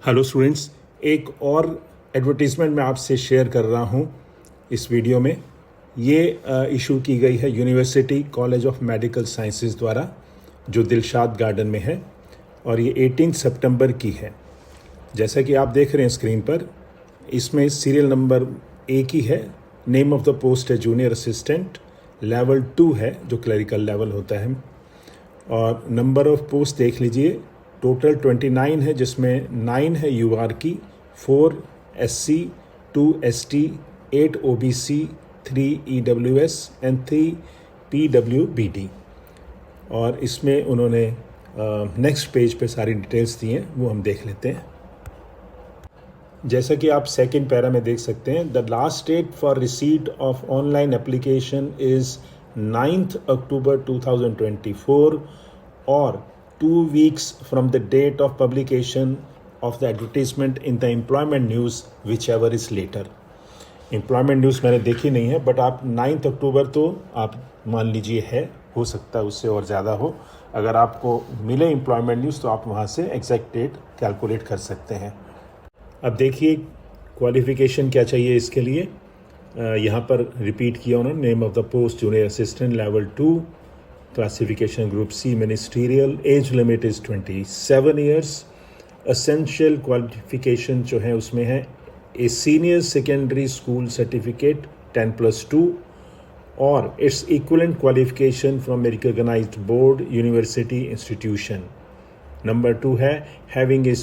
Hello students, एक और advertisement मैं आपसे शेयर कर रहा हूँ इस वीडियो में। ये इशू की गई है university college of medical sciences द्वारा, जो दिलशाद गार्डन में है, और ये 18 सितंबर की है। जैसा कि आप देख रहे हैं स्क्रीन पर, इसमें सीरियल नंबर एक ही है। नेम ऑफ द पोस्ट है जूनियर असिस्टेंट, लेवल 2 है जो क्लरिकल लेवल होता है, और नंबर ऑफ पोस्ट देख लीजिए, टोटल 29 है, जिसमें 9 है यूआर की, 4 SC, 2 ST, 8 OBC, 3 EWS and 3 PWBD. और इसमें उन्होंने नेक्स्ट पेज पे सारी डिटेल्स दी हैं, वो हम देख लेते हैं। जैसा कि आप सेकंड पैरा में देख सकते हैं, the last date for receipt of online application is 9 October 2024 और 2 weeks from the date of publication of the advertisement in the employment news, whichever is later. Employment news मैंने देखी नहीं है, बट आप 9 अक्टूबर तो आप मान लीजिए है, हो सकता है उससे और ज़्यादा हो। अगर आपको मिले एम्प्लॉयमेंट न्यूज़ तो आप वहाँ से एग्जैक्ट डेट कैलकुलेट कर सकते हैं। अब देखिए क्वालिफ़िकेशन क्या चाहिए इसके लिए। यहाँ पर रिपीट किया उन्होंने, name of the post junior assistant level 2, classification group C ministerial, age limit is 27 years. Essential qualification जो है उसमें है a senior secondary school certificate 10+2 और it's equivalent qualification from a recognized board university institution. Number 2 है having a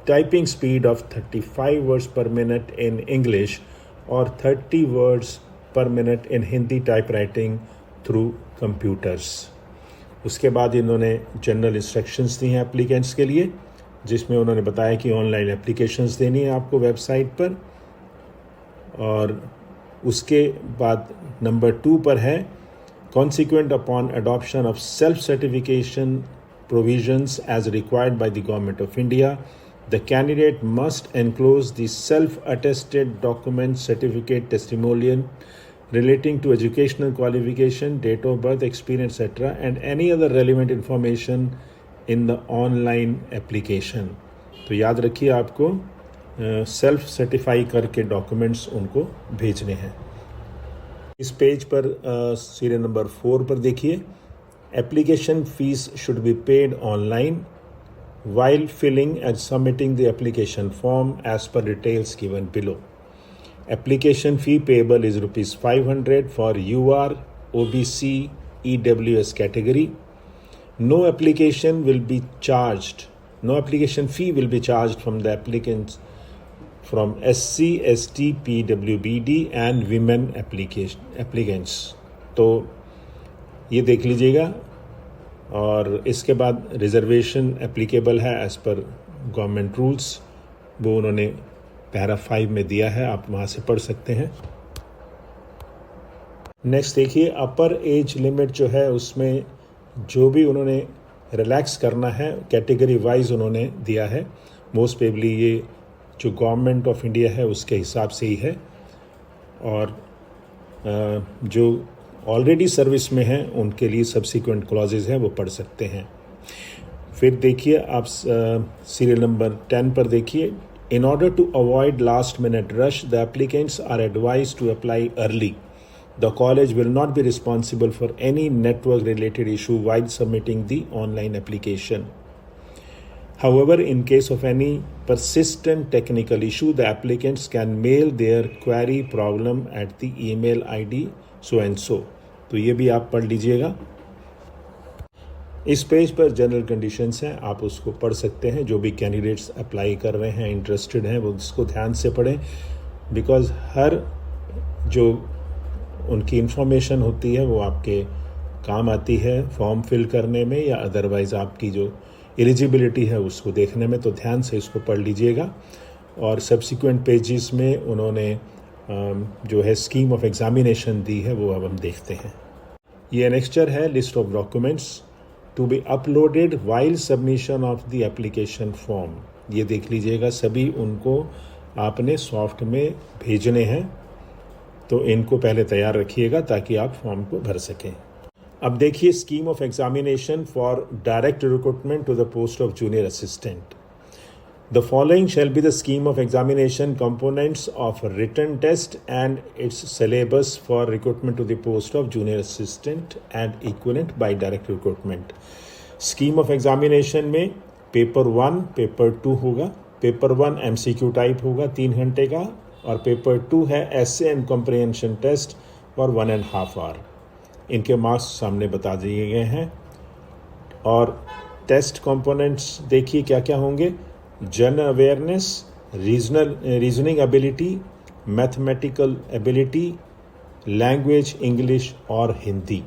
typing speed of 35 words per minute in English और 30 words per minute in Hindi type writing through computers. उसके बाद इन्होंने general instructions दी हैं applicants के लिए, जिसमें उन्होंने बताया कि ऑनलाइन एप्लीकेशंस देनी है आपको वेबसाइट पर। और उसके बाद नंबर 2 पर है consequent upon adoption of self certification provisions as required by the government of India, the candidate must enclose the self attested document certificate testimonial relating to educational qualification, date of birth, experience, etc., and any other relevant information in the online application. तो याद रखिए आपको self certify करके documents उनको भेजने हैं। इस page पर सीरियल नंबर 4 पर देखिए, application fees should be paid online while filling and submitting the application form as per details given below. Application fee payable is rupees 500 for UR, OBC, EWS category. No application will be charged. No application fee will be charged from the applicants from SC, ST, PWBD and women applicants. तो ये देख लीजिएगा। और इसके बाद reservation applicable है as per government rules, वो उन्होंने पैरा 5 में दिया है, आप वहाँ से पढ़ सकते हैं। नेक्स्ट देखिए, अपर एज लिमिट जो है उसमें जो भी उन्होंने रिलैक्स करना है कैटेगरी वाइज उन्होंने दिया है। मोस्ट प्रोबेबली ये जो गवर्नमेंट ऑफ इंडिया है उसके हिसाब से ही है, और जो ऑलरेडी सर्विस में हैं उनके लिए सब्सिक्वेंट क्लॉजेज हैं, वो पढ़ सकते हैं। फिर देखिए आप सीरियल नंबर 10 पर देखिए, in order to avoid last minute rush, the applicants are advised to apply early. The college will not be responsible for any network related issue while submitting the online application. However, in case of any persistent technical issue, the applicants can mail their query problem at the email ID so and so. तो ये भी आप पढ़ लीजिएगा। इस page पर general conditions हैं, आप उसको पढ़ सकते हैं। जो भी कैंडिडेट्स अप्लाई कर रहे हैं, इंटरेस्टेड हैं, वो उसको ध्यान से पढ़ें, बिकॉज़ हर जो उनकी इंफॉर्मेशन होती है वो आपके काम आती है फॉर्म फिल करने में या अदरवाइज़ आपकी जो एलिजिबिलिटी है उसको देखने में। तो ध्यान से इसको पढ़ लीजिएगा। और सब्सिक्वेंट पेजेस में उन्होंने जो है स्कीम ऑफ एग्जामिनेशन दी है, वो अब हम देखते हैं। ये एनेक्स्चर है list of documents to be uploaded while submission of the application form. ये देख लीजिएगा, सभी उनको आपने सॉफ्ट में भेजने हैं, तो इनको पहले तैयार रखिएगा ताकि आप फॉर्म को भर सकें। अब देखिए scheme of examination for direct recruitment to the post of junior assistant. The following shall be the scheme of examination components of a written test and its syllabus for recruitment to the post of junior assistant and equivalent by direct recruitment. Scheme of examination में paper 1, paper 2 होगा. Paper 1 MCQ type होगा 3 घंटे का, और paper 2 है essay and comprehension test और 1.5 our. इनके marks सामने बता दिए गए हैं. और टेस्ट कंपोनेंट्स देखिए क्या क्या होंगे. General awareness, reasoning ability, mathematical ability, language English और हिंदी.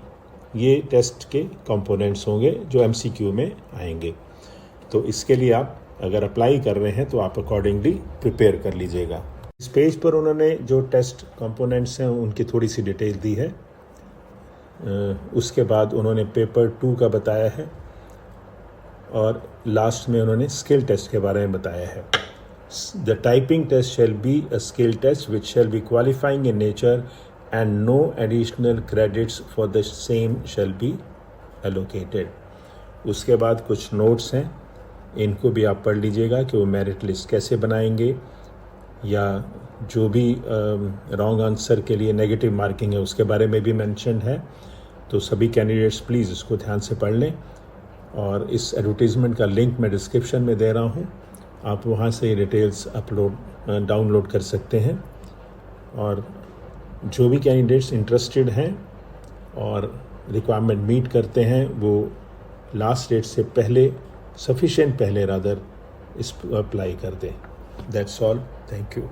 ये टेस्ट के कंपोनेंट्स होंगे जो MCQ में आएंगे. तो इसके लिए आप अगर अप्लाई कर रहे हैं तो आप अकॉर्डिंगली प्रिपेयर कर लीजिएगा. इस पेज पर उन्होंने जो टेस्ट कंपोनेंट्स हैं उनकी थोड़ी सी डिटेल दी है. उसके बाद उन्होंने पेपर 2 का बताया है, और लास्ट में उन्होंने स्किल टेस्ट के बारे में बताया है. The typing test shall be a skill test which shall be qualifying in nature and no additional credits for the same shall be allocated. उसके बाद कुछ नोट्स हैं, इनको भी आप पढ़ लीजिएगा कि वो मेरिट लिस्ट कैसे बनाएंगे, या जो भी रॉन्ग आंसर के लिए नेगेटिव मार्किंग है उसके बारे में भी मेंशन है. तो सभी कैंडिडेट्स प्लीज़ इसको ध्यान से पढ़ लें. और इस एडवर्टीज़मेंट का लिंक मैं डिस्क्रिप्शन में दे रहा हूँ, आप वहाँ से डिटेल्स डाउनलोड कर सकते हैं. और जो भी कैंडिडेट्स इंटरेस्टेड हैं और रिक्वायरमेंट मीट करते हैं वो लास्ट डेट से पहले, सफिशिएंट पहले रादर, इस अप्लाई कर दें. That's all. Thank you.